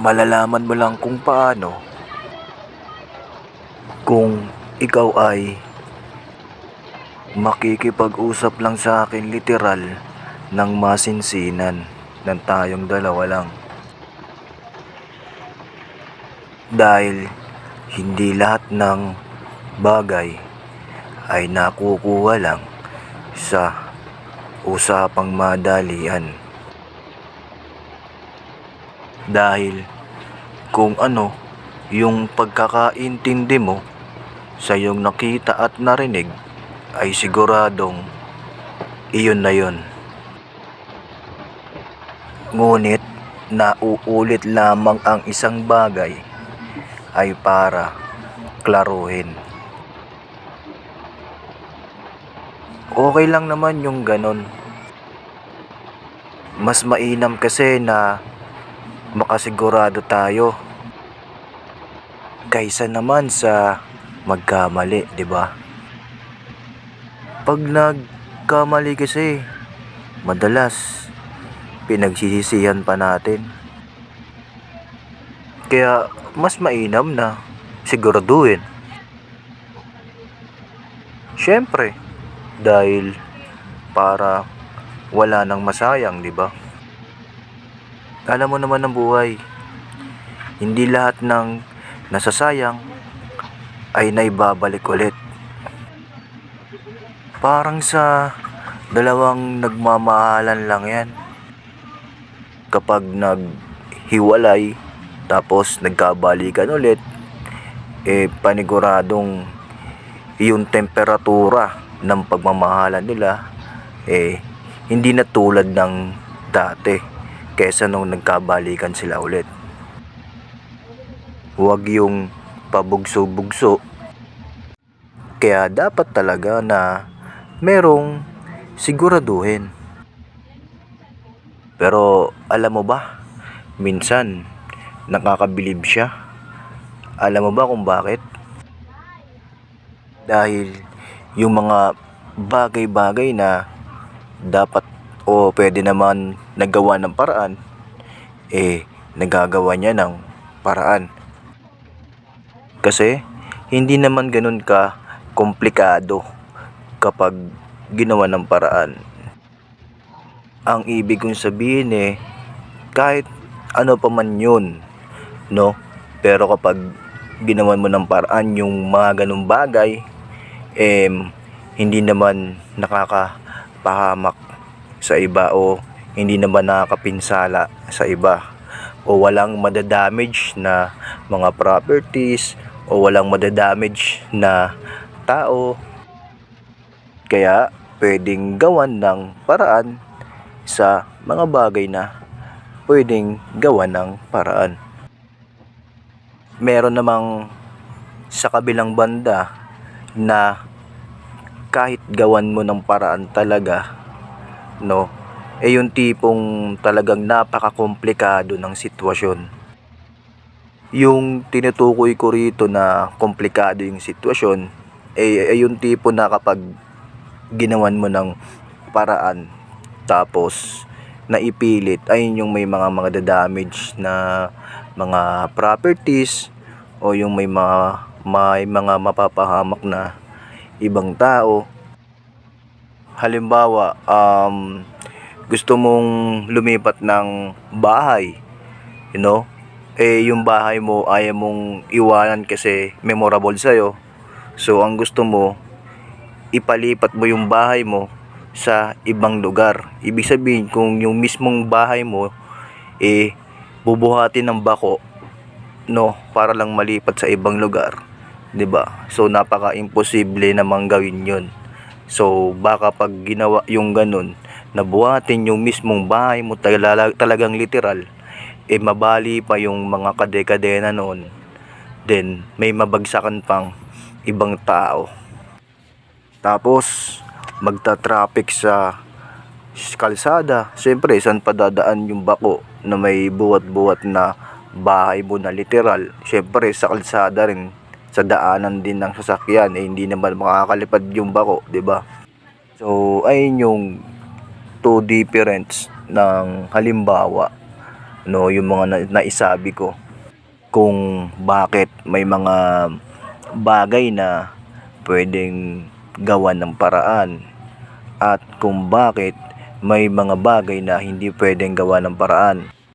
Malalaman mo lang kung paano kung ikaw ay makikipag-usap lang sa akin literal ng masinsinan ng tayong dalawa lang. Dahil hindi lahat ng bagay ay nakukuha lang sa usapang madalian. Dahil kung ano yung pagkakaintindi mo sa iyong nakita at narinig ay siguradong iyon na yun. Ngunit nauulit lamang ang isang bagay ay para klaruhin. Okay lang naman yung ganon. Mas mainam kasi na makasigurado tayo kaysa naman sa magkamali, 'di ba? Pag nagkamali kasi, madalas pinagsisisihan pa natin. Kaya mas mainam na siguraduhin. Siyempre, dahil para wala nang masayang, 'di ba? Alam mo naman ng buhay, hindi lahat ng nasasayang ay naibabalik ulit. Parang sa dalawang nagmamahalan lang yan. Kapag naghiwalay, tapos nagkabalikan ulit, paniguradong yung temperatura ng pagmamahalan nila, hindi na tulad ng dati. Kesa nung nagkabalikan sila ulit. Huwag yung pabugso-bugso. Kaya dapat talaga na merong siguraduhin. Pero alam mo ba, minsan nakakabilib siya. Alam mo ba kung bakit? Dahil yung mga bagay-bagay na dapat o pwede naman nagawa ng paraan, nagagawa niya ng paraan. Kasi hindi naman ganun ka komplikado kapag ginawa ng paraan. Ang ibig kong sabihin kahit ano pa man yun, no? Pero kapag ginawan mo ng paraan yung mga ganung bagay, hindi naman nakakapahamak sa iba o hindi naman nakakapinsala sa iba o walang madadamage na mga properties o walang madadamage na tao. Kaya pwedeng gawan ng paraan sa mga bagay na pwedeng gawan ng paraan. Meron namang sa kabilang banda na kahit gawan mo ng paraan talaga, no, yung tipong talagang napaka-komplikado ng sitwasyon. Yung tinutukoy ko rito na komplikado yung sitwasyon, yung tipo na kapag ginawan mo ng paraan tapos naipilit, ayun yung may mga damage na mga properties o yung may mga mapapahamak na ibang tao. Halimbawa, gusto mong lumipat ng bahay, yung bahay mo ayaw mong iwanan kasi memorable sa'yo. So, ang gusto mo, ipalipat mo yung bahay mo sa ibang lugar. Ibig sabihin, kung yung mismong bahay mo, bubuhatin ng bako, no, para lang malipat sa ibang lugar. 'Di ba? So, napaka-imposible namang gawin yun. So, baka pag ginawa yung ganun, nabuhatin yung mismong bahay mo talagang literal, mabali pa yung mga kadekadena noon. Then, may mabagsakan pang ibang tao. Tapos, magta-traffic sa kalsada. Siyempre, saan pa dadaan yung bako na may buwat-buwat na bahay mo na literal? Siyempre, sa kalsada rin, sa daanan din ng sasakyan, hindi naman makakalipad yung bako, 'di ba? So, ayun yung two difference ng halimbawa no, yung mga naisabi ko kung bakit may mga bagay na pwedeng gawan ng paraan at kung bakit may mga bagay na hindi pwedeng gawa ng paraan.